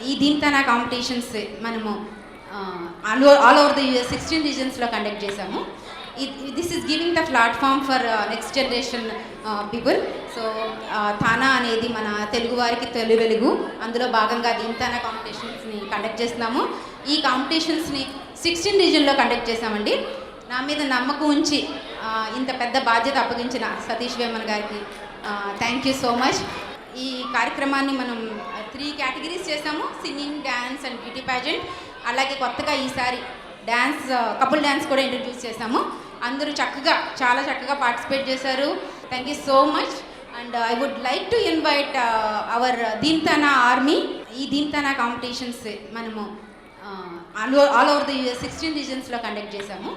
S2: ఈ Dhim TANA competitions మనము all over the US 16 రీజన్స్లో conduct చేశాము. This is giving the platform for next generation people. So TANA అనేది మన తెలుగు వారికి తొలి వెలుగు. అందులో భాగంగా ధీమ్ తానా కాంపిటీషన్స్ని కండక్ట్ చేస్తున్నాము. ఈ కాంపిటీషన్స్ని 16 రీజన్లో కండక్ట్ చేశామండి. నా మీద నమ్మకం ఉంచి ఇంత పెద్ద బాధ్యత అప్పగించిన సతీష్ వేమన్ గారికి థ్యాంక్ యూ సో మచ్. ఈ కార్యక్రమాన్ని మనం 3 కేటగిరీస్ చేసాము: singing, dance and beauty pageant. అలాగే కొత్తగా ఈసారి కపుల్ డ్యాన్స్ కూడా ఇంట్రడ్యూస్ చేసాము. అందరూ చాలా చక్కగా పార్టిసిపేట్ చేశారు. Thank you so much. And I would like to invite our theme TANA army. ఈ ధీమ్ తానా కాంపిటీషన్స్ మనము ఆల్ ఓవర్ ద యూఎస్ 16 రీజన్స్లో కండక్ట్ చేశాము.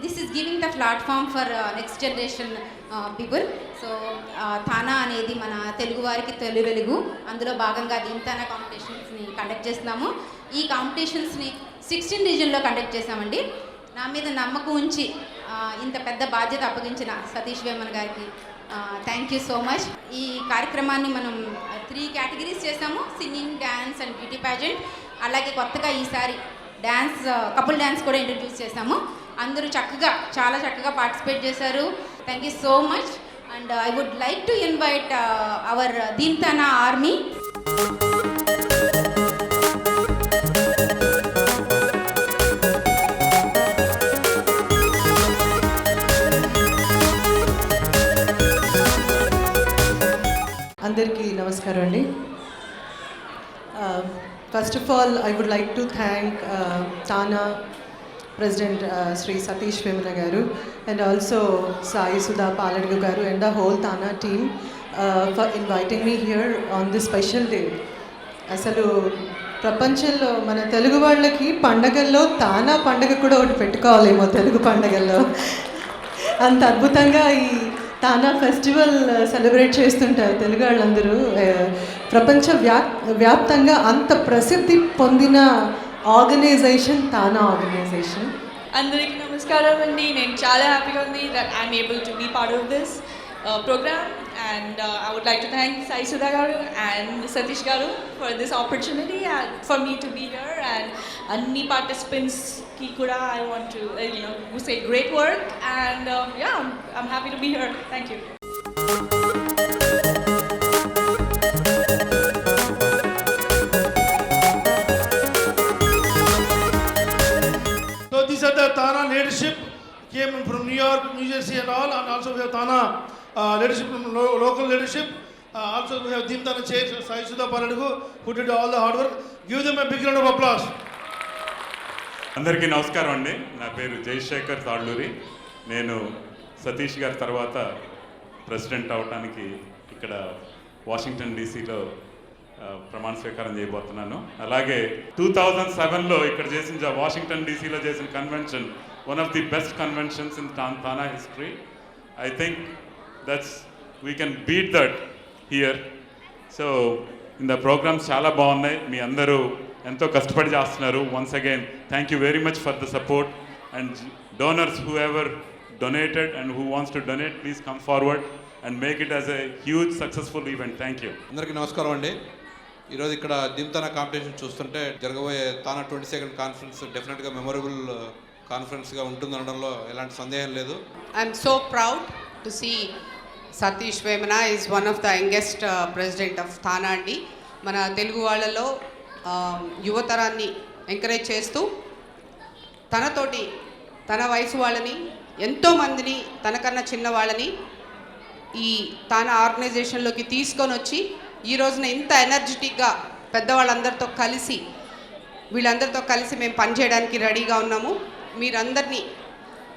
S2: This is giving the platform for next generation people. So TANA అనేది మన తెలుగు వారికి తొలి వెలుగు. అందులో భాగంగా ధీమ్ తానా కాంపిటీషన్స్ని కండక్ట్ చేస్తున్నాము. ఈ కాంపిటీషన్స్ని 16 రీజన్లో కండక్ట్ చేశామండి. నా మీద నమ్మకం ఉంచి ఇంత పెద్ద బాధ్యత అప్పగించిన సతీష్ వేమన్ గారికి థ్యాంక్ యూ సో మచ్. ఈ కార్యక్రమాన్ని మనం 3 కేటగిరీస్ చేసాము: singing, dance and beauty pageant. అలాగే కొత్తగా ఈసారి కపుల్ డ్యాన్స్ కూడా ఇంట్రడ్యూస్ చేసాము. అందరూ చాలా చక్కగా పార్టిసిపేట్ చేశారు. Thank you so much. And I would like to invite our theme TANA army.
S5: అందరికీ నమస్కారం అండి. First of all I would like to thank TANA president Shri Satish Vemana garu and also Sai Sudha Paladugu garu and the whole TANA team for inviting me here on this special day. అసలు ప్రపంచంలో మన తెలుగు వాళ్ళకి పండగల్లో తానా పండగ కూడా ఒకటి పెట్టుకోవాలేమో తెలుగు పండగల్లో. అంత అద్భుతంగా ఈ తానా ఫెస్టివల్ సెలబ్రేట్ చేస్తుంటారు తెలుగు వాళ్ళందరూ. ప్రపంచ వ్యాప్తంగా అంత ప్రసిద్ధి పొందిన ఆర్గనైజేషన్ తానా ఆర్గనైజేషన్.
S8: అందరికీ నమస్కారం అండి. నేను చాలా హ్యాపీగా ఉంది that I'm able to be part of this programme and I would like to thank Sai Sudha garu and Satish garu for this opportunity and for me to be here and అన్ని పార్టిసిపెంట్స్కి కూడా I want to say great work and I'm happy to be here. Thank you.
S9: So these are the Tana leadership came from New York, New Jersey and all, and also we have Tana leadership from local leadership. Also we have Dhim TANA chair, Sai Sudha Paladu, who did all the hard work. Give them a big round of applause.
S10: అందరికీ నమస్కారం అండి. నా పేరు జయశేఖర్ తాళ్ళూరి. నేను సతీష్ గారి తర్వాత president అవడానికి ఇక్కడ వాషింగ్టన్ డీసీలో ప్రమాణ స్వీకారం చేయబోతున్నాను. అలాగే 2007లో ఇక్కడ చేసిన వాషింగ్టన్ డీసీలో చేసిన convention one of the best conventions in TANA history. I think that's we can beat that here. So ఇంత ప్రోగ్రామ్స్ చాలా బాగున్నాయి. మీ అందరూ ఎంతో కష్టపడి చేస్తున్నారు. Once again thank you very much for the support and donors whoever donated and who wants to donate, please come forward and make it as a huge successful event. Thank you.
S11: అందరికీ నమస్కారం అండి. ఈరోజు ఇక్కడ ధిమ్ తానా competition చూస్తుంటే జరగబోయే తానా 22nd conference డెఫినెట్గా memorable కాన్ఫరెన్స్గా ఉంటుందనడంలో ఎలాంటి సందేహం లేదు.
S12: I'm so proud to see Satish Vemana is one of the youngest president of Thana అండి. మన తెలుగు వాళ్ళలో యువతరాన్ని ఎంకరేజ్ చేస్తూ తనతోటి తన వయసు వాళ్ళని ఎంతోమందిని తనకన్నా చిన్న వాళ్ళని ఈ తాన ఆర్గనైజేషన్లోకి తీసుకొని వచ్చి ఈ రోజున ఇంత ఎనర్జెటిక్గా పెద్దవాళ్ళందరితో కలిసి వీళ్ళందరితో కలిసి మేము పనిచేయడానికి రెడీగా ఉన్నాము. మీరందరినీ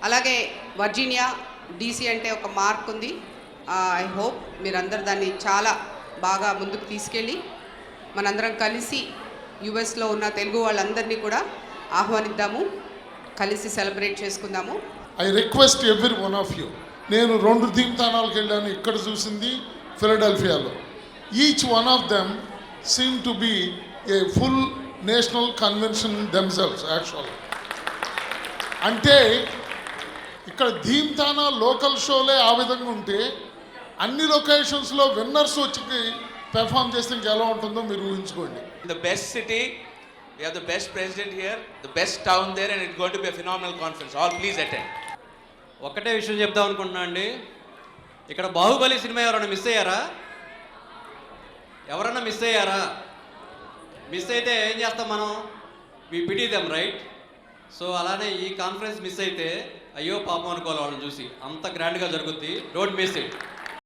S12: అలాగే వర్జీనియా డీసీ అంటే ఒక మార్క్ ఉంది. ఐ హోప్ మీరందరూ దాన్ని చాలా బాగా ముందుకు తీసుకెళ్ళి మనందరం కలిసి యుఎస్లో ఉన్న తెలుగు వాళ్ళందరినీ కూడా ఆహ్వానిద్దాము, కలిసి సెలబ్రేట్ చేసుకుందాము.
S13: I request every one of you. నేను 2 థీమ్ తానాలకు వెళ్ళాను. ఇక్కడ చూసింది ఫిలడెల్ఫియాలో. Each one of them seem to be a full national convention themselves actual. అంటే ఇక్కడ థీమ్ తానా లోకల్ షోలే ఆ విధంగా ఉంటే అన్ని లొకేషన్స్లో విన్నర్స్ వచ్చి పెర్ఫామ్ చేస్తే ఇంకెలా ఉంటుందో మీరు ఊహించుకోండి.
S14: The best city, we have the best president here, the best town there, and it's going to be a phenomenal conference. All please attend.
S16: ఒకటే విషయం చెప్దాం అనుకుంటున్నా అండి. ఇక్కడ బాహుబలి సినిమా ఎవరైనా మిస్ అయ్యారా? ఎవరన్నా మిస్ అయ్యారా? మిస్ అయితే ఏం చేస్తాం మనం? వి పిటీ దెమ్, రైట్? సో అలానే ఈ కాన్ఫరెన్స్ మిస్ అయితే అయ్యో పాపం అనుకోవాలి వాళ్ళని చూసి. అంత గ్రాండ్గా జరుగుద్ది. Don't miss it.